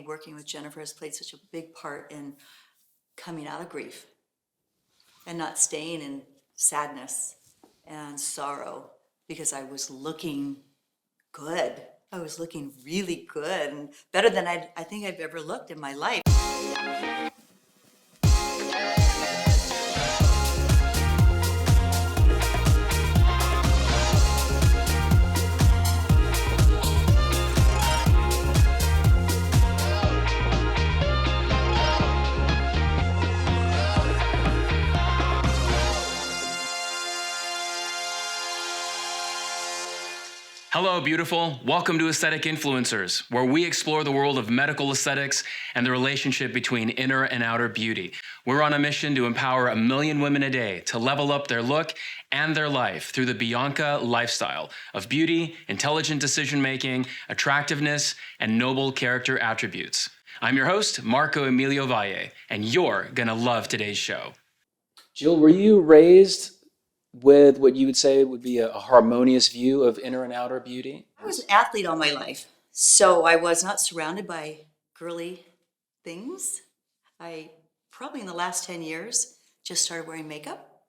working with Jennifer has played such a big part in coming out of grief and not staying in sadness and sorrow, because I was looking good. I was looking really good and better than I think I've ever looked in my life. Hello, beautiful. Welcome to Aesthetic Influencers, where we explore the world of medical aesthetics and the relationship between inner and outer beauty. We're on a mission to empower 1 million women a day to level up their look and their life through the Bianca lifestyle of beauty, intelligent decision-making, attractiveness, and noble character attributes. I'm your host, Marco Emilio Valle, and you're gonna love today's show. Jill, were you raised with what you would say would be a harmonious view of inner and outer beauty? I was an athlete all my life, so I was not surrounded by girly things. I probably in the last 10 years just started wearing makeup.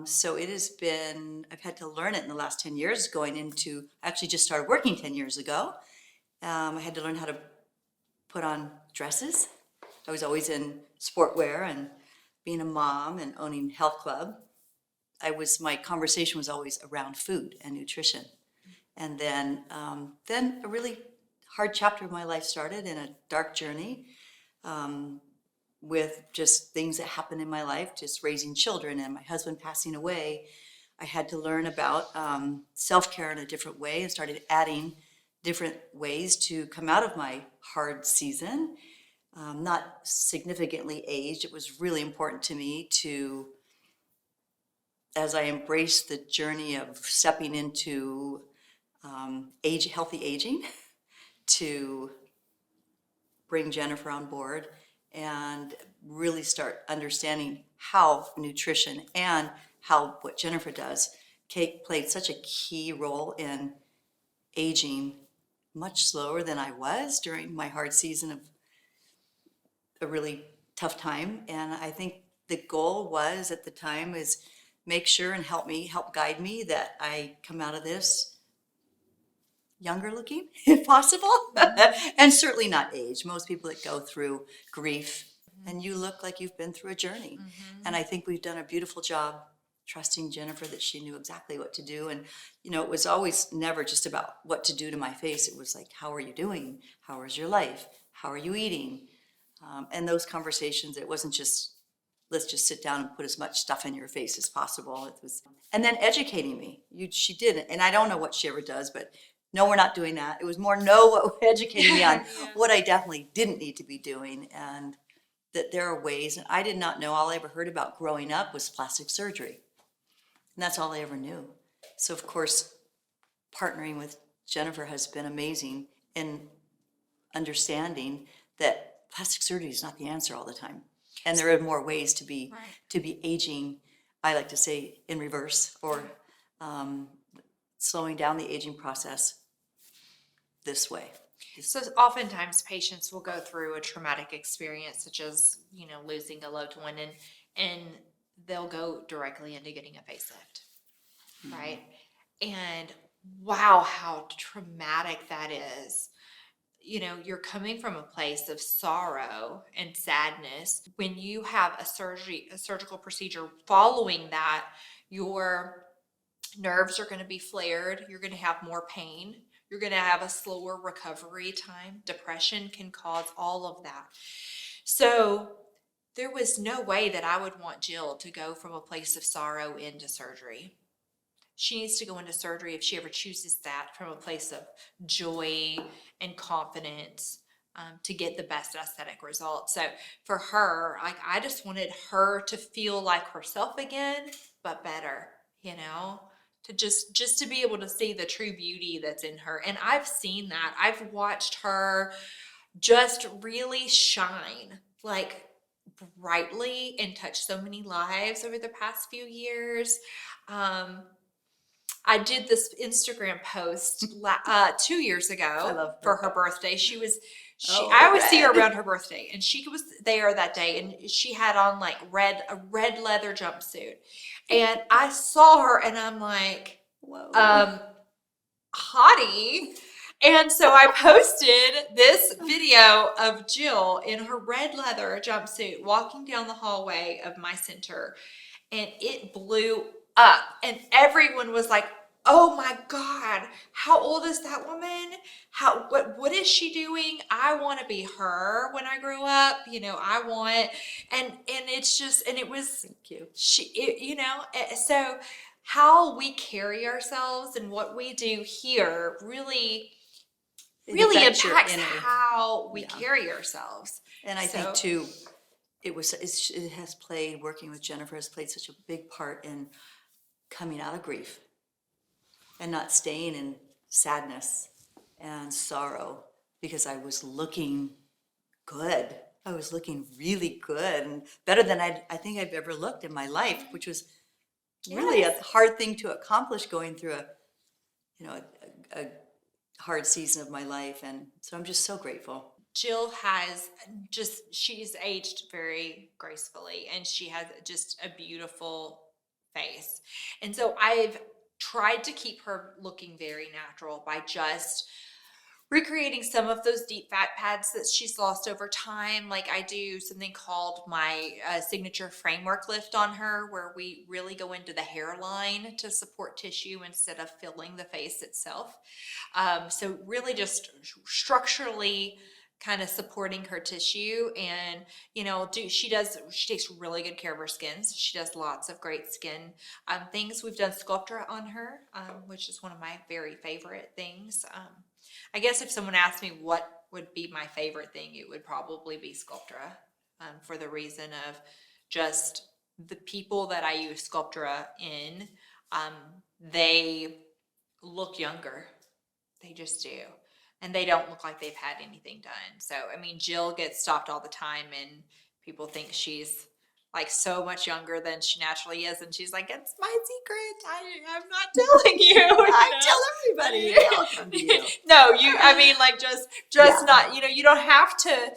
So it has been, I've had to learn it in the last 10 years going into, I actually just started working 10 years ago. I had to learn how to put on dresses. I was always in sportwear and being a mom and owning health club. My conversation was always around food and nutrition. And then a really hard chapter of my life started in a dark journey with just things that happened in my life, just raising children and my husband passing away. I had to learn about self-care in a different way and started adding different ways to come out of my hard season. Not significantly aged. It was really important to me to, as I embraced the journey of stepping into healthy aging, to bring Jennifer on board and really start understanding how nutrition and how what Jennifer does played such a key role in aging much slower than I was during my hard season of a really tough time. And I think the goal was at the time is make sure and help guide me that I come out of this younger looking, if possible, and certainly not age. Most people that go through grief, and you look like you've been through a journey. And I think we've done a beautiful job trusting Jennifer that she knew exactly what to do. And, it was always never just about what to do to my face. It was like, how are you doing? How is your life? How are you eating? And those conversations, it wasn't just, let's just sit down and put as much stuff in your face as possible. It was, and then educating me. She did, and I don't know what she ever does, but no, we're not doing that. It was more educating me on what I definitely didn't need to be doing, and that there are ways. And I did not know. All I ever heard about growing up was plastic surgery, and that's all I ever knew. So of course, partnering with Jennifer has been amazing in understanding that plastic surgery is not the answer all the time. And there are more ways to be aging, I like to say, in reverse, or slowing down the aging process this way. So oftentimes patients will go through a traumatic experience, such as, losing a loved one, and they'll go directly into getting a facelift, right? And wow, how traumatic that is. You're coming from a place of sorrow and sadness. When you have a surgical procedure following that, your nerves are going to be flared. You're going to have more pain. You're going to have a slower recovery time. Depression can cause all of that. So there was no way that I would want Jill to go from a place of sorrow into surgery. She needs to go into surgery, if she ever chooses that, from a place of joy and confidence to get the best aesthetic results. So for her, I just wanted her to feel like herself again, but better, to just to be able to see the true beauty that's in her. And I've seen that. I've watched her just really shine, like brightly, and touch so many lives over the past few years. I did this Instagram post 2 years ago for her birthday. She was I always see her around her birthday, and she was there that day, and she had on like a red leather jumpsuit, and I saw her, and I'm like, Whoa. hottie. And so I posted this video of Jill in her red leather jumpsuit walking down the hallway of my center, and it blew up, and everyone was like, oh my God, how old is that woman? What is she doing? I want to be her when I grow up. I want, and it's just, and it was, Thank you. so how we carry ourselves and what we do here really It really affects your impacts inner- how we Yeah. carry ourselves. And I So- think too, it has played, working with Jennifer has played such a big part in coming out of grief and not staying in sadness and sorrow, because I was looking good. I was looking really good and better than I think I've ever looked in my life, which was really a hard thing to accomplish, going through a hard season of my life. And so I'm just so grateful. Jill she's aged very gracefully, and she has just a beautiful face. And so I've tried to keep her looking very natural by just recreating some of those deep fat pads that she's lost over time. Like, I do something called my signature framework lift on her, where we really go into the hairline to support tissue instead of filling the face itself. So really just structurally kind of supporting her tissue. And she takes really good care of her skin. So she does lots of great skin things. We've done Sculptra on her, which is one of my very favorite things. I guess if someone asked me what would be my favorite thing, it would probably be Sculptra, for the reason of just the people that I use Sculptra in, they look younger. They just do. And they don't look like they've had anything done. So, I mean, Jill gets stopped all the time, and people think she's like so much younger than she naturally is. And she's like, it's my secret. I'm not telling you. I tell everybody. They all come to you. No, I mean, like, just Yeah. not, you don't have to,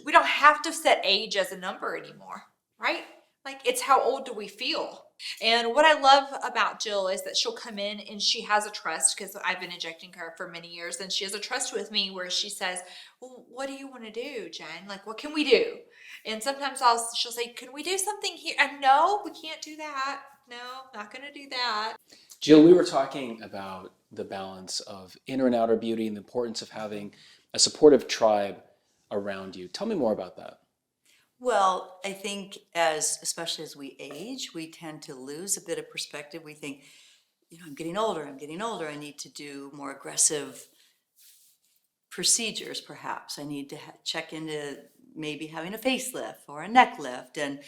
we don't have to set age as a number anymore, right? Like, it's how old do we feel? And what I love about Jill is that she'll come in and she has a trust, because I've been injecting her for many years, and she has a trust with me where she says, well, what do you want to do, Jen? Like, what can we do? And sometimes she'll say, can we do something here? And no, we can't do that. No, not going to do that. Jill, we were talking about the balance of inner and outer beauty and the importance of having a supportive tribe around you. Tell me more about that. Well, I think especially as we age, we tend to lose a bit of perspective. We think, I'm getting older, I need to do more aggressive procedures, perhaps. I need to check into maybe having a facelift or a neck lift. And,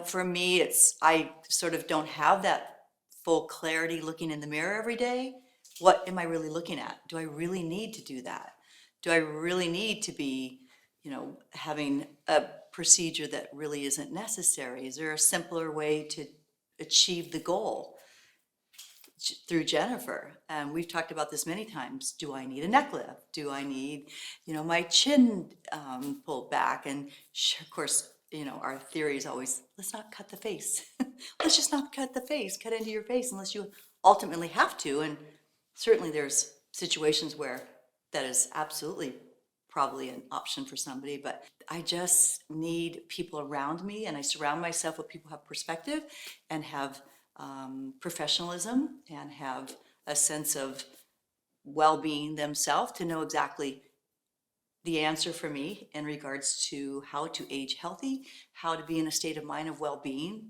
for me, I sort of don't have that full clarity looking in the mirror every day. What am I really looking at? Do I really need to do that? Do I really need to be, having a procedure that really isn't necessary? Is there a simpler way to achieve the goal through Jennifer? And we've talked about this many times. Do I need a neck lift? Do I need, my chin pulled back? And of course, our theory is always, let's not cut the face. Let's just not cut the face, cut into your face unless you ultimately have to. And certainly there's situations where that is absolutely probably an option for somebody, but I just need people around me, and I surround myself with people who have perspective and have professionalism and have a sense of well-being themselves to know exactly the answer for me in regards to how to age healthy, how to be in a state of mind of well-being,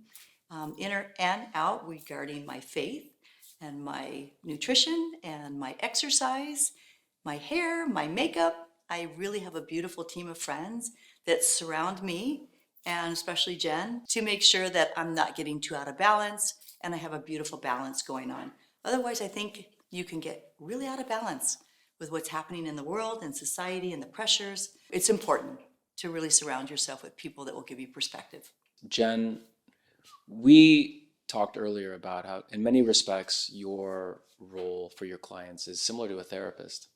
inner and out, regarding my faith and my nutrition and my exercise, my hair, my makeup. I really have a beautiful team of friends that surround me, and especially Jen, to make sure that I'm not getting too out of balance and I have a beautiful balance going on. Otherwise, I think you can get really out of balance with what's happening in the world and society and the pressures. It's important to really surround yourself with people that will give you perspective. Jen, we talked earlier about how, in many respects, your role for your clients is similar to a therapist.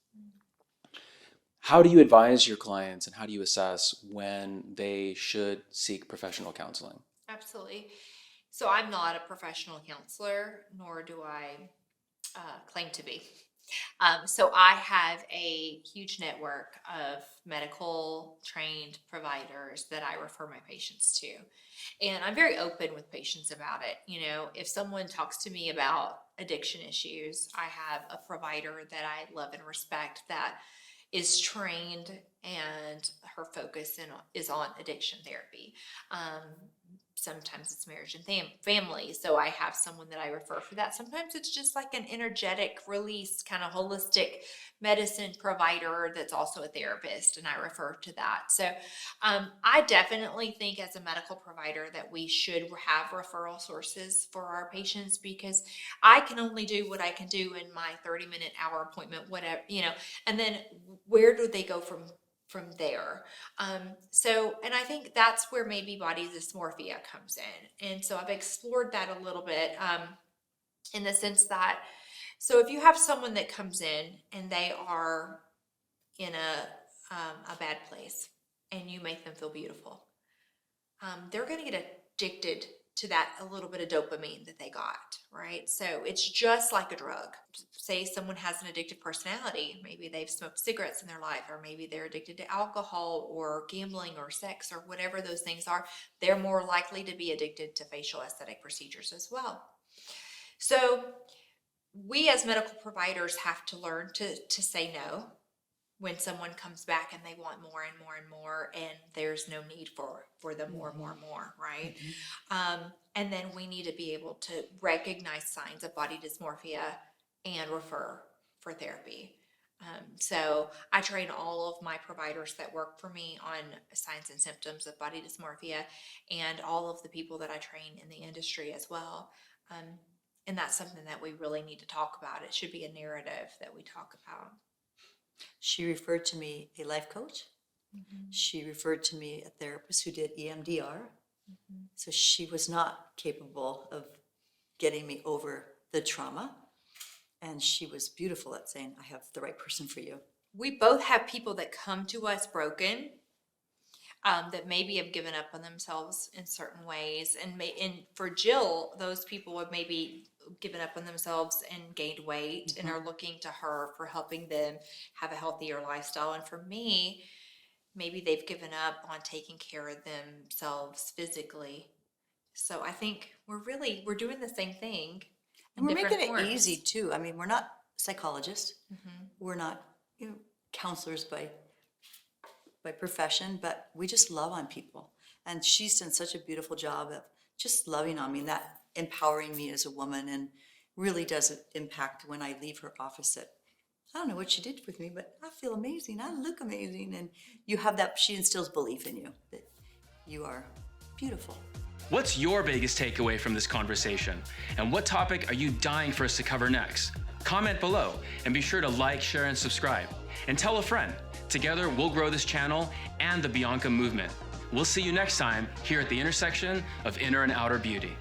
How do you advise your clients and how do you assess when they should seek professional counseling? Absolutely. So I'm not a professional counselor, nor do I claim to be. So I have a huge network of medical trained providers that I refer my patients to. And I'm very open with patients about it. If someone talks to me about addiction issues, I have a provider that I love and respect that is trained, and her focus is on addiction therapy. Sometimes it's marriage and family. So I have someone that I refer for that. Sometimes it's just like an energetic release, kind of holistic medicine provider that's also a therapist, and I refer to that. So I definitely think as a medical provider that we should have referral sources for our patients, because I can only do what I can do in my 30-minute hour appointment, whatever, and then where do they go from there? And I think that's where maybe body dysmorphia comes in. And so I've explored that a little bit, in the sense that, so if you have someone that comes in and they are in a bad place and you make them feel beautiful, they're going to get addicted to that, a little bit of dopamine that they got, right? So it's just like a drug. Say someone has an addictive personality, maybe they've smoked cigarettes in their life, or maybe they're addicted to alcohol or gambling or sex or whatever those things are, they're more likely to be addicted to facial aesthetic procedures as well. So we as medical providers have to learn to say no when someone comes back and they want more and more and more, and there's no need for the more and more and more, right? And then we need to be able to recognize signs of body dysmorphia and refer for therapy. So I train all of my providers that work for me on signs and symptoms of body dysmorphia, and all of the people that I train in the industry as well. And that's something that we really need to talk about. It should be a narrative that we talk about. She referred to me a life coach. She referred to me a therapist who did EMDR. So she was not capable of getting me over the trauma. And she was beautiful at saying, I have the right person for you. We both have people that come to us broken, that maybe have given up on themselves in certain ways. And for Jill, those people have maybe given up on themselves and gained weight and are looking to her for helping them have a healthier lifestyle. And for me, maybe they've given up on taking care of themselves physically. So I think we're doing the same thing. And we're making it easy too. I mean, we're not psychologists. We're not counselors by profession, but we just love on people. And she's done such a beautiful job of just loving on me, and that empowering me as a woman, and really does impact when I leave her office. I don't know what she did with me, but I feel amazing. I look amazing. And you have that, she instills belief in you that you are beautiful. What's your biggest takeaway from this conversation? And what topic are you dying for us to cover next? Comment below, and be sure to like, share, and subscribe. And tell a friend. Together, we'll grow this channel and the Bianca movement. We'll see you next time here at the intersection of inner and outer beauty.